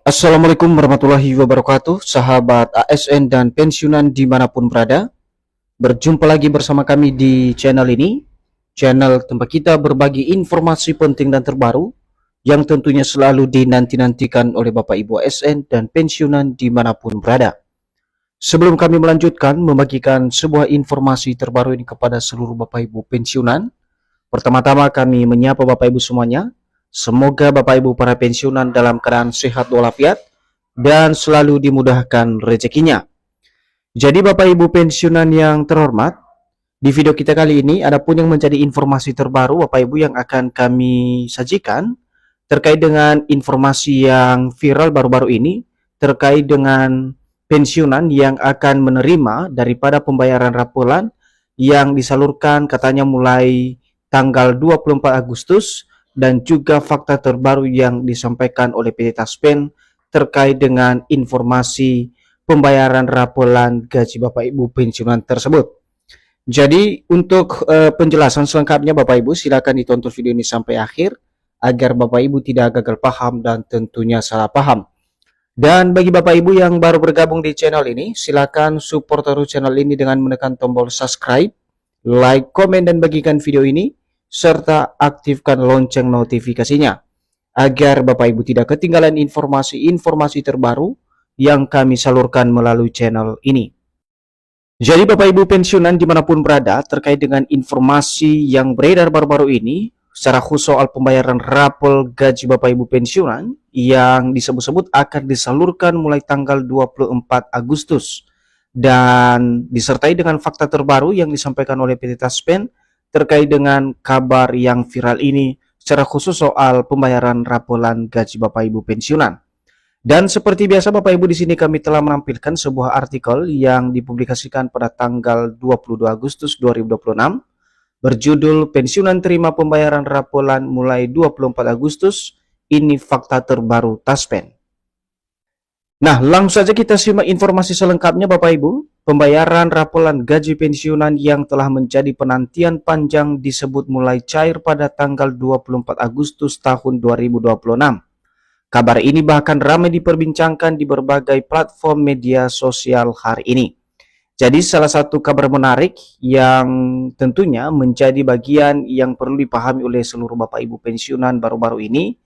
Assalamualaikum warahmatullahi wabarakatuh, sahabat ASN dan pensiunan dimanapun berada. Berjumpa lagi bersama kami di channel ini, channel tempat kita berbagi informasi penting dan terbaru yang tentunya selalu dinanti-nantikan oleh Bapak Ibu ASN dan pensiunan dimanapun berada. Sebelum kami melanjutkan membagikan sebuah informasi terbaru ini kepada seluruh Bapak Ibu pensiunan, pertama-tama kami menyapa Bapak Ibu semuanya. Semoga Bapak Ibu para pensiunan dalam keadaan sehat walafiat dan selalu dimudahkan rezekinya. Jadi Bapak Ibu pensiunan yang terhormat, di video kita kali ini ada pun yang menjadi informasi terbaru Bapak Ibu yang akan kami sajikan terkait dengan informasi yang viral baru-baru ini terkait dengan pensiunan yang akan menerima daripada pembayaran rapolan yang disalurkan katanya mulai tanggal 24 Agustus dan juga fakta terbaru yang disampaikan oleh PT Taspen terkait dengan informasi pembayaran rapolan gaji Bapak Ibu pensiunan tersebut. Jadi untuk penjelasan selengkapnya Bapak Ibu silakan ditonton video ini sampai akhir agar Bapak Ibu tidak gagal paham dan tentunya salah paham. Dan bagi Bapak Ibu yang baru bergabung di channel ini, silakan support terus channel ini dengan menekan tombol subscribe, like, komen, dan bagikan video ini serta aktifkan lonceng notifikasinya agar Bapak Ibu tidak ketinggalan informasi-informasi terbaru yang kami salurkan melalui channel ini. Jadi Bapak Ibu pensiunan dimanapun berada terkait dengan informasi yang beredar baru-baru ini secara khusus soal pembayaran rapor gaji Bapak Ibu pensiunan yang disebut-sebut akan disalurkan mulai tanggal 24 Agustus dan disertai dengan fakta terbaru yang disampaikan oleh PT Taspen terkait dengan kabar yang viral ini secara khusus soal pembayaran rapolan gaji Bapak Ibu pensiunan. Dan seperti biasa Bapak Ibu di sini kami telah menampilkan sebuah artikel yang dipublikasikan pada tanggal 22 Agustus 2026 berjudul Pensiunan Terima Pembayaran Rapolan mulai 24 Agustus, ini fakta terbaru Taspen. Nah, langsung saja kita simak informasi selengkapnya Bapak Ibu. Pembayaran rapolan gaji pensiunan yang telah menjadi penantian panjang disebut mulai cair pada tanggal 24 Agustus tahun 2026. Kabar ini bahkan ramai diperbincangkan di berbagai platform media sosial hari ini. Jadi salah satu kabar menarik yang tentunya menjadi bagian yang perlu dipahami oleh seluruh Bapak Ibu pensiunan baru-baru ini,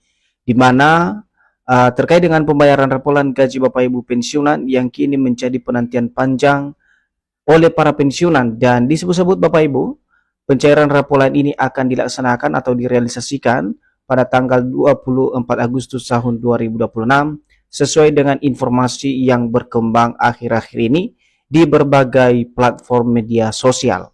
di mana terkait dengan pembayaran rapolan gaji Bapak Ibu pensiunan yang kini menjadi penantian panjang oleh para pensiunan dan disebut-sebut Bapak Ibu, pencairan rapolan ini akan dilaksanakan atau direalisasikan pada tanggal 24 Agustus tahun 2026 sesuai dengan informasi yang berkembang akhir-akhir ini di berbagai platform media sosial.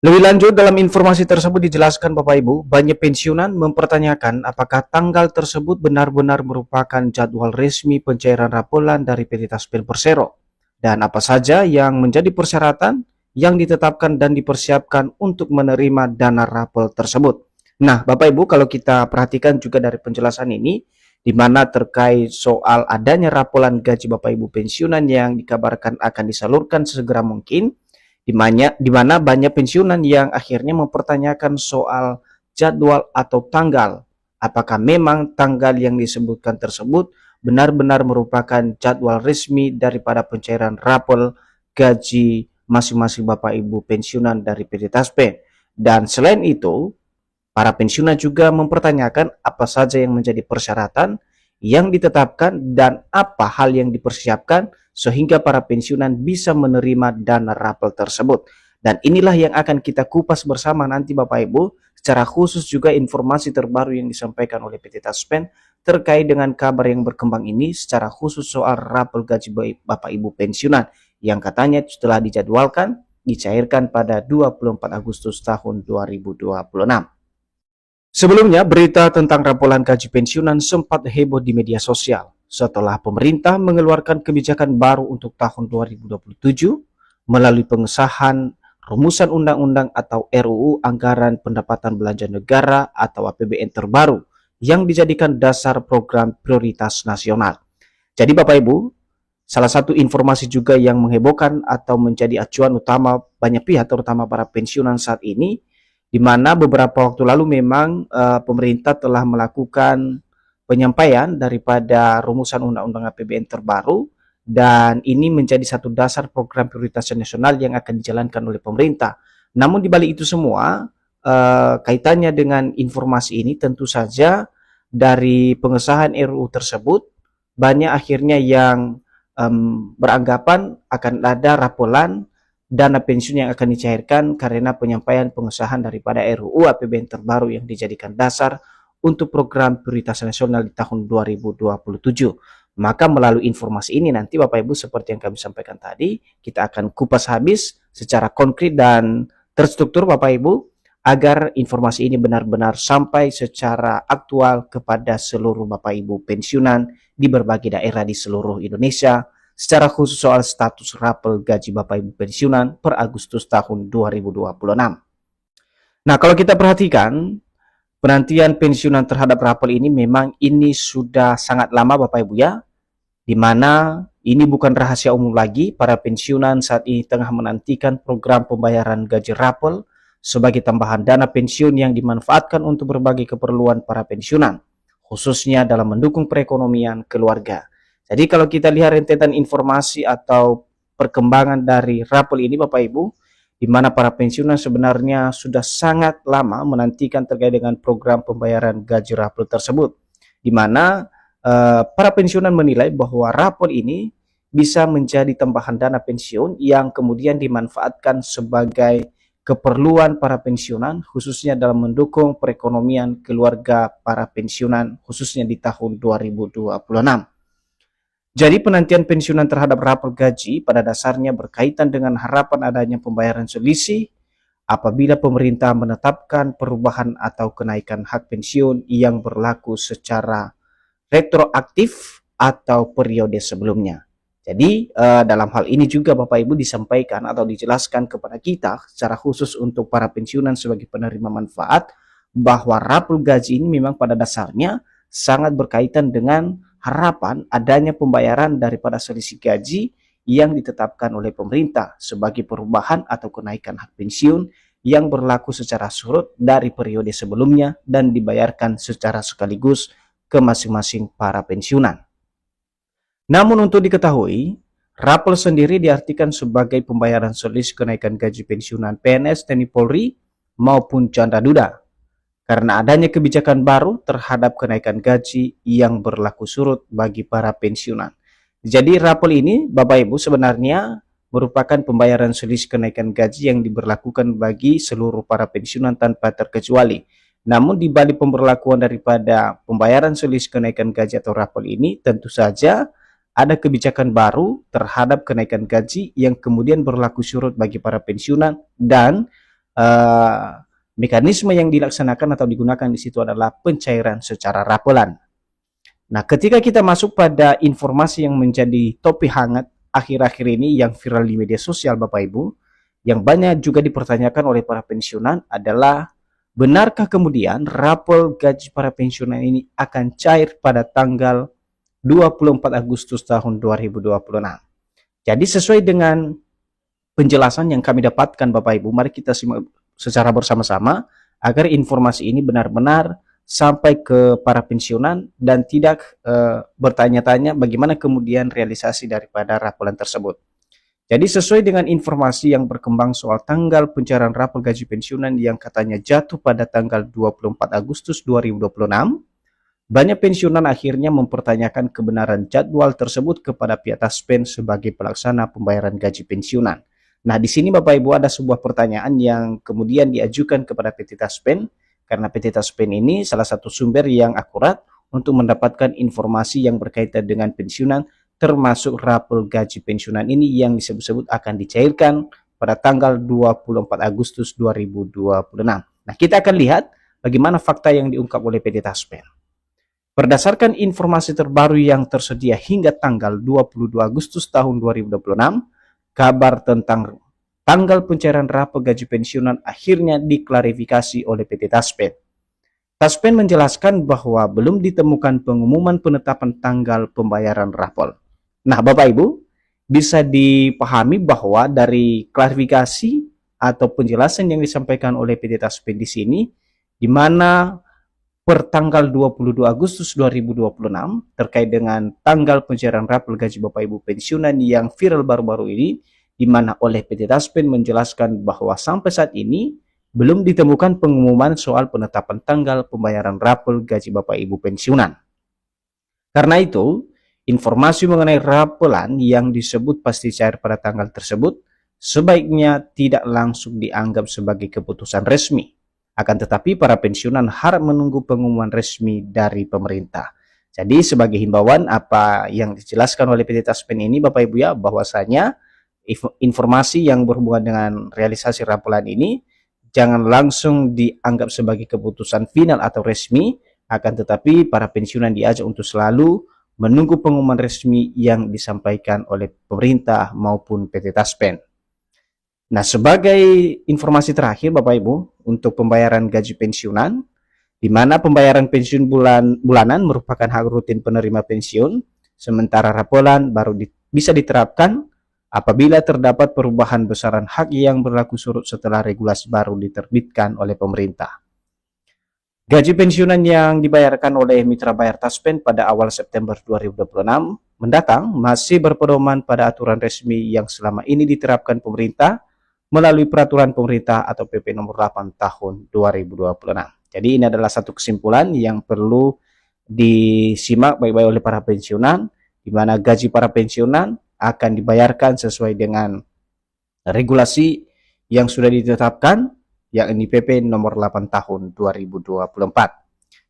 Lebih lanjut dalam informasi tersebut dijelaskan Bapak Ibu, banyak pensiunan mempertanyakan apakah tanggal tersebut benar-benar merupakan jadwal resmi pencairan rapolan dari PT Taspen Persero dan apa saja yang menjadi persyaratan yang ditetapkan dan dipersiapkan untuk menerima dana rapel tersebut. Nah, Bapak Ibu kalau kita perhatikan juga dari penjelasan ini di mana terkait soal adanya rapolan gaji Bapak Ibu pensiunan yang dikabarkan akan disalurkan sesegera mungkin, di mana banyak pensiunan yang akhirnya mempertanyakan soal jadwal atau tanggal. Apakah memang tanggal yang disebutkan tersebut benar-benar merupakan jadwal resmi daripada pencairan rapor gaji masing-masing Bapak Ibu pensiunan dari PT Taspen. Dan selain itu, para pensiunan juga mempertanyakan apa saja yang menjadi persyaratan yang ditetapkan dan apa hal yang dipersiapkan sehingga para pensiunan bisa menerima dana rapel tersebut. Dan inilah yang akan kita kupas bersama nanti Bapak Ibu, secara khusus juga informasi terbaru yang disampaikan oleh PT Taspen terkait dengan kabar yang berkembang ini secara khusus soal rapel gaji Bapak Ibu pensiunan yang katanya setelah dijadwalkan dicairkan pada 24 Agustus tahun 2026. Sebelumnya, berita tentang rapolan gaji pensiunan sempat heboh di media sosial setelah pemerintah mengeluarkan kebijakan baru untuk tahun 2027 melalui pengesahan rumusan undang-undang atau RUU Anggaran Pendapatan Belanja Negara atau APBN terbaru yang dijadikan dasar program prioritas nasional. Jadi Bapak Ibu, salah satu informasi juga yang menghebohkan atau menjadi acuan utama banyak pihak terutama para pensiunan saat ini, di mana beberapa waktu lalu memang pemerintah telah melakukan penyampaian daripada rumusan Undang-Undang APBN terbaru, dan ini menjadi satu dasar program prioritas nasional yang akan dijalankan oleh pemerintah. Namun di balik itu semua, kaitannya dengan informasi ini tentu saja dari pengesahan RUU tersebut, banyak akhirnya yang beranggapan akan ada rapolan dana pensiun yang akan dicairkan karena penyampaian pengesahan daripada RUU APBN terbaru yang dijadikan dasar untuk program prioritas nasional di tahun 2027. Maka melalui informasi ini nanti Bapak Ibu, seperti yang kami sampaikan tadi, kita akan kupas habis secara konkret dan terstruktur Bapak Ibu, agar informasi ini benar-benar sampai secara aktual kepada seluruh Bapak Ibu pensiunan di berbagai daerah di seluruh Indonesia, secara khusus soal status rapel gaji Bapak Ibu pensiunan per Agustus tahun 2026. Nah, kalau kita perhatikan, penantian pensiunan terhadap rapel ini memang ini sudah sangat lama Bapak Ibu ya, di mana ini bukan rahasia umum lagi, para pensiunan saat ini tengah menantikan program pembayaran gaji rapel sebagai tambahan dana pensiun yang dimanfaatkan untuk berbagai keperluan para pensiunan, khususnya dalam mendukung perekonomian keluarga. Jadi kalau kita lihat rentetan informasi atau perkembangan dari rapel ini Bapak Ibu, di mana para pensiunan sebenarnya sudah sangat lama menantikan terkait dengan program pembayaran gaji rapel tersebut, di mana para pensiunan menilai bahwa rapel ini bisa menjadi tambahan dana pensiun yang kemudian dimanfaatkan sebagai keperluan para pensiunan, khususnya dalam mendukung perekonomian keluarga para pensiunan, khususnya di tahun 2026. Jadi penantian pensiunan terhadap rapel gaji pada dasarnya berkaitan dengan harapan adanya pembayaran selisih apabila pemerintah menetapkan perubahan atau kenaikan hak pensiun yang berlaku secara retroaktif atau periode sebelumnya. Jadi dalam hal ini juga Bapak Ibu disampaikan atau dijelaskan kepada kita secara khusus untuk para pensiunan sebagai penerima manfaat, bahwa rapel gaji ini memang pada dasarnya sangat berkaitan dengan harapan adanya pembayaran daripada selisih gaji yang ditetapkan oleh pemerintah sebagai perubahan atau kenaikan hak pensiun yang berlaku secara surut dari periode sebelumnya dan dibayarkan secara sekaligus ke masing-masing para pensiunan. Namun untuk diketahui, rapel sendiri diartikan sebagai pembayaran selisih kenaikan gaji pensiunan PNS, TNI Polri maupun janda duda, karena adanya kebijakan baru terhadap kenaikan gaji yang berlaku surut bagi para pensiunan. Jadi rapel ini Bapak Ibu sebenarnya merupakan pembayaran selisih kenaikan gaji yang diberlakukan bagi seluruh para pensiunan tanpa terkecuali. Namun di balik pemberlakuan daripada pembayaran selisih kenaikan gaji atau rapel ini, tentu saja ada kebijakan baru terhadap kenaikan gaji yang kemudian berlaku surut bagi para pensiunan, dan mekanisme yang dilaksanakan atau digunakan di situ adalah pencairan secara rapelan. Nah, ketika kita masuk pada informasi yang menjadi topik hangat akhir-akhir ini yang viral di media sosial Bapak Ibu, yang banyak juga dipertanyakan oleh para pensiunan adalah, benarkah kemudian rapel gaji para pensiunan ini akan cair pada tanggal 24 Agustus tahun 2026? Jadi sesuai dengan penjelasan yang kami dapatkan Bapak Ibu, mari kita simak secara bersama-sama agar informasi ini benar-benar sampai ke para pensiunan dan tidak bertanya-tanya bagaimana kemudian realisasi daripada rapelan tersebut. Jadi sesuai dengan informasi yang berkembang soal tanggal pencairan rapel gaji pensiunan yang katanya jatuh pada tanggal 24 Agustus 2026, banyak pensiunan akhirnya mempertanyakan kebenaran jadwal tersebut kepada pihak Taspen sebagai pelaksana pembayaran gaji pensiunan. Nah, di sini Bapak Ibu ada sebuah pertanyaan yang kemudian diajukan kepada PT Taspen, karena PT Taspen ini salah satu sumber yang akurat untuk mendapatkan informasi yang berkaitan dengan pensiunan, termasuk rapel gaji pensiunan ini yang disebut-sebut akan dicairkan pada tanggal 24 Agustus 2026. Nah, kita akan lihat bagaimana fakta yang diungkap oleh PT Taspen. Berdasarkan informasi terbaru yang tersedia hingga tanggal 22 Agustus tahun 2026, kabar tentang tanggal pencairan rapel gaji pensiunan akhirnya diklarifikasi oleh PT Taspen. Taspen menjelaskan bahwa belum ditemukan pengumuman penetapan tanggal pembayaran rapel. Nah, Bapak Ibu, bisa dipahami bahwa dari klarifikasi atau penjelasan yang disampaikan oleh PT Taspen di sini, di mana per tanggal 22 Agustus 2026 terkait dengan tanggal pencairan rapel gaji Bapak Ibu pensiunan yang viral baru-baru ini, di mana oleh PT Taspen menjelaskan bahwa sampai saat ini belum ditemukan pengumuman soal penetapan tanggal pembayaran rapel gaji Bapak Ibu pensiunan. Karena itu, informasi mengenai rapelan yang disebut pasti cair pada tanggal tersebut sebaiknya tidak langsung dianggap sebagai keputusan resmi. Akan tetapi para pensiunan harap menunggu pengumuman resmi dari pemerintah. Jadi sebagai himbauan apa yang dijelaskan oleh PT Taspen ini Bapak Ibu ya, bahwasanya informasi yang berhubungan dengan realisasi rapelan ini jangan langsung dianggap sebagai keputusan final atau resmi, akan tetapi para pensiunan diajak untuk selalu menunggu pengumuman resmi yang disampaikan oleh pemerintah maupun PT Taspen. Nah, sebagai informasi terakhir Bapak Ibu, untuk pembayaran gaji pensiunan, di mana pembayaran pensiun bulanan merupakan hak rutin penerima pensiun, sementara rapelan baru bisa diterapkan apabila terdapat perubahan besaran hak yang berlaku surut setelah regulasi baru diterbitkan oleh pemerintah. Gaji pensiunan yang dibayarkan oleh mitra bayar Taspen pada awal September 2026 mendatang masih berpedoman pada aturan resmi yang selama ini diterapkan pemerintah melalui peraturan pemerintah atau PP nomor 8 tahun 2026. Jadi ini adalah satu kesimpulan yang perlu disimak baik-baik oleh para pensiunan, di mana gaji para pensiunan akan dibayarkan sesuai dengan regulasi yang sudah ditetapkan, yakni PP nomor 8 tahun 2024.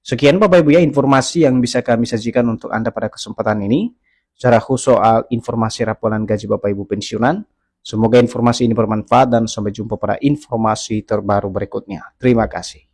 Sekian Bapak Ibu ya informasi yang bisa kami sajikan untuk Anda pada kesempatan ini, secara khusus soal informasi rapelan gaji Bapak Ibu pensiunan. Semoga informasi ini bermanfaat dan sampai jumpa pada informasi terbaru berikutnya. Terima kasih.